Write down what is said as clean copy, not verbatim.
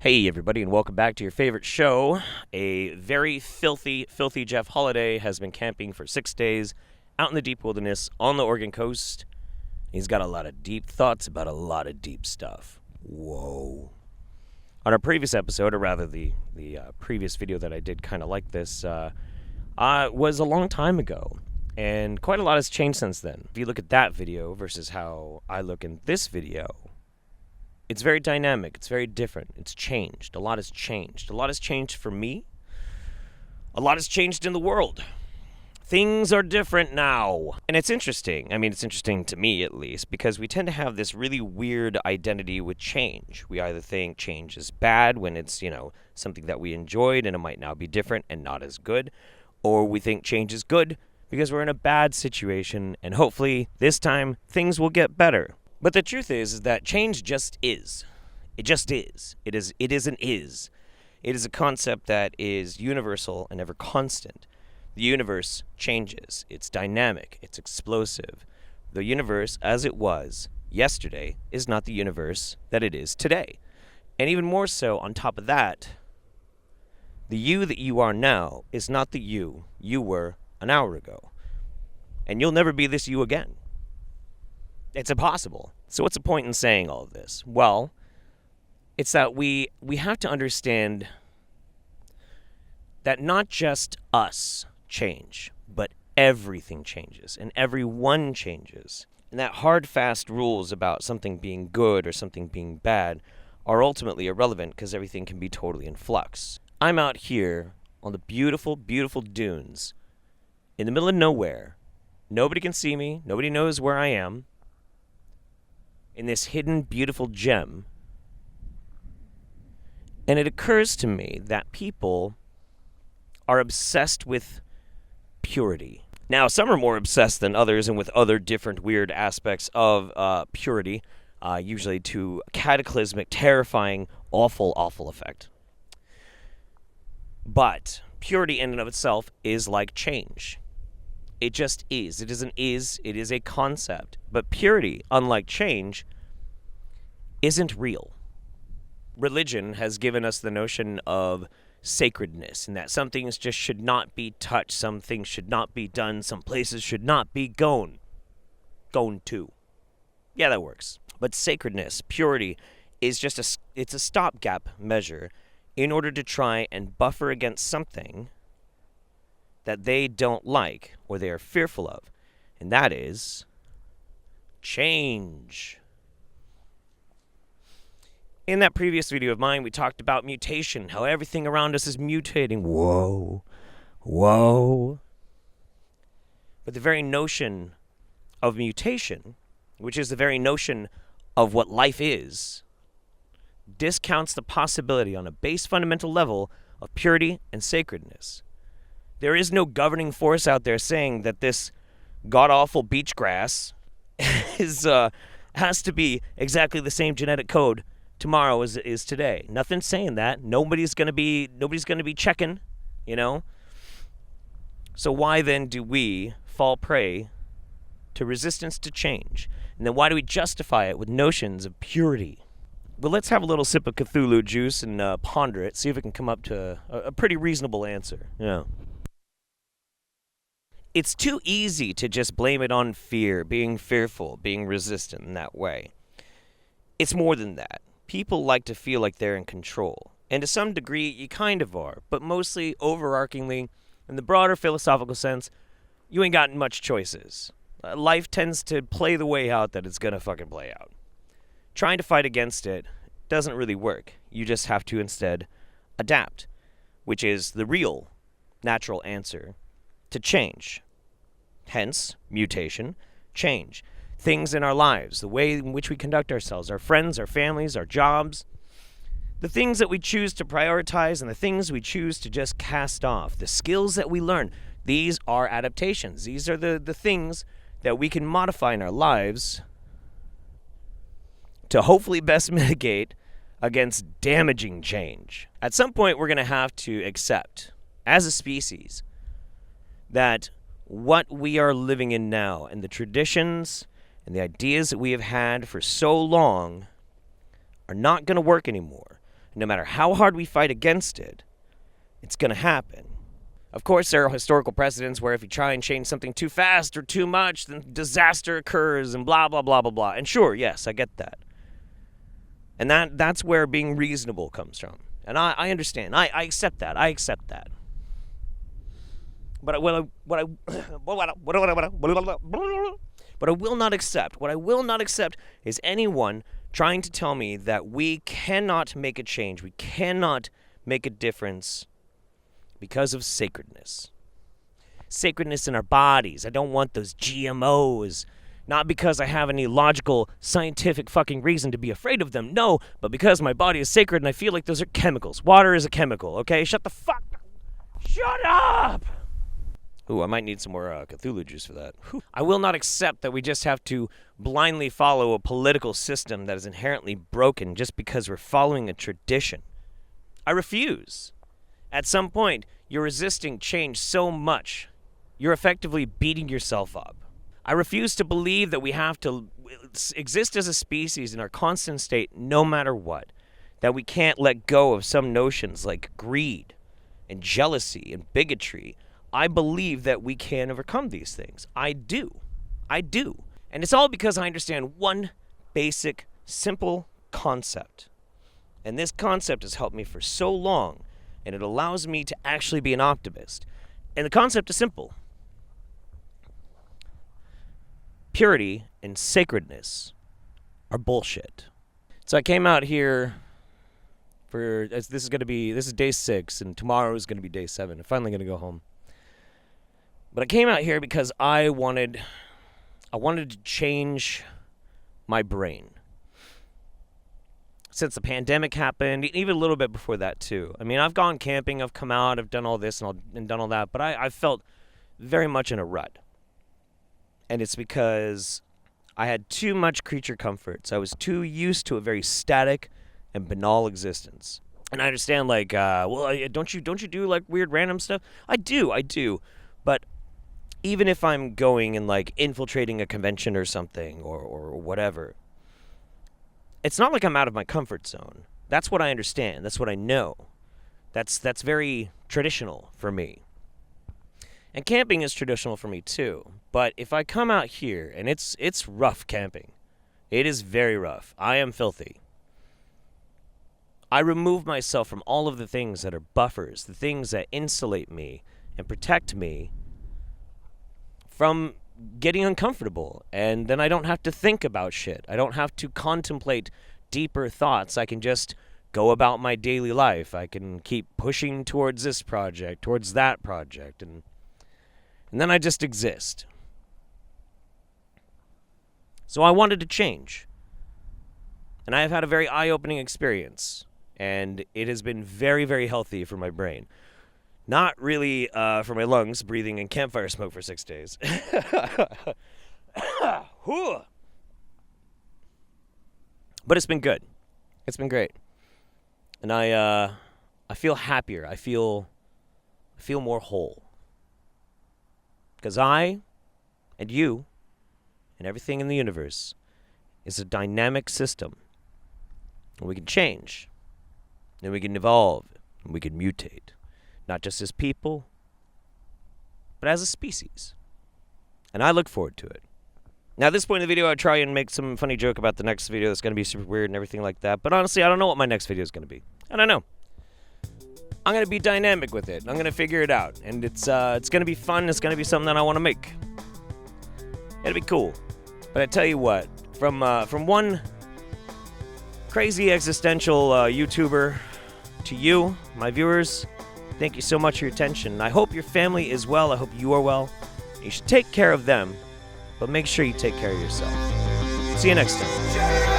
Hey everybody, and welcome back to your favorite show. A very filthy Jeff Holiday has been camping for 6 days out in the deep wilderness on the Oregon coast. He's got a lot of deep thoughts about a lot of deep stuff. Whoa. On our previous episode, or rather the previous video that I did kind of like this, was a long time ago. And quite a lot has changed since then. If you look at that video versus how I look in this video, it's very dynamic. It's very different. It's changed. A lot has changed. A lot has changed for me. A lot has changed in the world. Things are different now. And it's interesting. I mean, it's interesting to me, at least, because we tend to have this really weird identity with change. We either think change is bad when it's, something that we enjoyed and it might now be different and not as good. Or we think change is good because we're in a bad situation and hopefully this time things will get better. But the truth is that change just is. It just is. It is an is. It is a concept that is universal and ever constant. The universe changes. It's dynamic. It's explosive. The universe as it was yesterday is not the universe that it is today. And even more so, on top of that, the you that you are now is not the you were an hour ago. And you'll never be this you again. It's impossible. So what's the point in saying all of this? Well, it's that we have to understand that not just us change, but everything changes and everyone changes. And that hard, fast rules about something being good or something being bad are ultimately irrelevant because everything can be totally in flux. I'm out here on the beautiful, beautiful dunes in the middle of nowhere. Nobody can see me. Nobody knows where I am. In this hidden, beautiful gem. And it occurs to me that people are obsessed with purity. Now, some are more obsessed than others and with other different weird aspects of purity, usually to cataclysmic, terrifying, awful effect. But purity in and of itself is like change. It just is. It is an is. It is a concept. But purity, unlike change, isn't real. Religion has given us the notion of sacredness and that some things just should not be touched, some things should not be done, some places should not be gone to. Yeah, that works. But sacredness, purity, is just it's a stopgap measure in order to try and buffer against something that they don't like or they are fearful of, and that is change. In that previous video of mine, we talked about mutation, how everything around us is mutating. Whoa. But the very notion of mutation, which is the very notion of what life is, discounts the possibility on a base fundamental level of purity and sacredness. There is no governing force out there saying that this god-awful beach grass has to be exactly the same genetic code tomorrow as it is today. Nothing's saying that. Nobody's gonna be checking, So why then do we fall prey to resistance to change? And then why do we justify it with notions of purity? Well, let's have a little sip of Cthulhu juice and ponder it, see if it can come up to a pretty reasonable answer. Yeah. It's too easy to just blame it on fear, being fearful, being resistant in that way. It's more than that. People like to feel like they're in control. And to some degree, you kind of are. But mostly, overarchingly, in the broader philosophical sense, you ain't got much choices. Life tends to play the way out that it's gonna fucking play out. Trying to fight against it doesn't really work. You just have to instead adapt, which is the real, natural answer to change. Hence, mutation, change. Things in our lives, the way in which we conduct ourselves, our friends, our families, our jobs, the things that we choose to prioritize and the things we choose to just cast off, the skills that we learn, these are adaptations. These are the things that we can modify in our lives to hopefully best mitigate against damaging change. At some point, we're going to have to accept, as a species, that what we are living in now and the traditions and the ideas that we have had for so long are not going to work anymore. No matter how hard we fight against it, it's going to happen. Of course, there are historical precedents where if you try and change something too fast or too much, then disaster occurs and blah, blah, blah, blah, blah. And sure, yes, I get that. And that's where being reasonable comes from. And I understand. I accept that. I accept that. But what I will not accept is anyone trying to tell me that we cannot make a change, we cannot make a difference because of sacredness. Sacredness in our bodies. I don't want those GMOs. Not because I have any logical, scientific fucking reason to be afraid of them. No, but because my body is sacred and I feel like those are chemicals. Water is a chemical, okay? Shut the fuck up. Shut up! Ooh, I might need some more Cthulhu juice for that. Whew. I will not accept that we just have to blindly follow a political system that is inherently broken just because we're following a tradition. I refuse. At some point, you're resisting change so much, you're effectively beating yourself up. I refuse to believe that we have to exist as a species in our constant state no matter what, that we can't let go of some notions like greed and jealousy and bigotry. I believe that we can overcome these things. I do. And it's all because I understand one basic, simple concept. And this concept has helped me for so long, and it allows me to actually be an optimist. And the concept is simple. Purity and sacredness are bullshit. So I came out here for, this is day 6, and tomorrow is going to be day 7. I'm finally going to go home. But I came out here because I wanted to change my brain. Since the pandemic happened, even a little bit before that too. I mean, I've gone camping, I've come out, I've done all this and done all that, but I felt very much in a rut. And it's because I had too much creature comforts. I was too used to a very static and banal existence. And I understand, like, don't you do like weird random stuff? I do. But even if I'm going and like infiltrating a convention or something or whatever, it's not like I'm out of my comfort zone. That's what I understand. That's what I know. That's very traditional for me. And camping is traditional for me too. But if I come out here, and it's rough camping. It is very rough. I am filthy. I remove myself from all of the things that are buffers, the things that insulate me and protect me from getting uncomfortable. And then I don't have to think about shit. I don't have to contemplate deeper thoughts. I can just go about my daily life. I can keep pushing towards this project, towards that project, and then I just exist. So I wanted to change. And I have had a very eye-opening experience. And it has been very, very healthy for my brain. Not really for my lungs, breathing in campfire smoke for 6 days. But it's been good. It's been great. And I feel happier. I feel more whole. Because I and you and everything in the universe is a dynamic system. And we can change. And we can evolve. And we can mutate. Not just as people, but as a species. And I look forward to it. Now, at this point in the video, I'll try and make some funny joke about the next video that's going to be super weird and everything like that. But honestly, I don't know what my next video is going to be. I don't know. I'm going to be dynamic with it. I'm going to figure it out. And it's going to be fun. It's going to be something that I want to make. It'll be cool. But I tell you what, from one crazy existential YouTuber to you, my viewers, thank you so much for your attention. I hope your family is well. I hope you are well. You should take care of them, but make sure you take care of yourself. See you next time.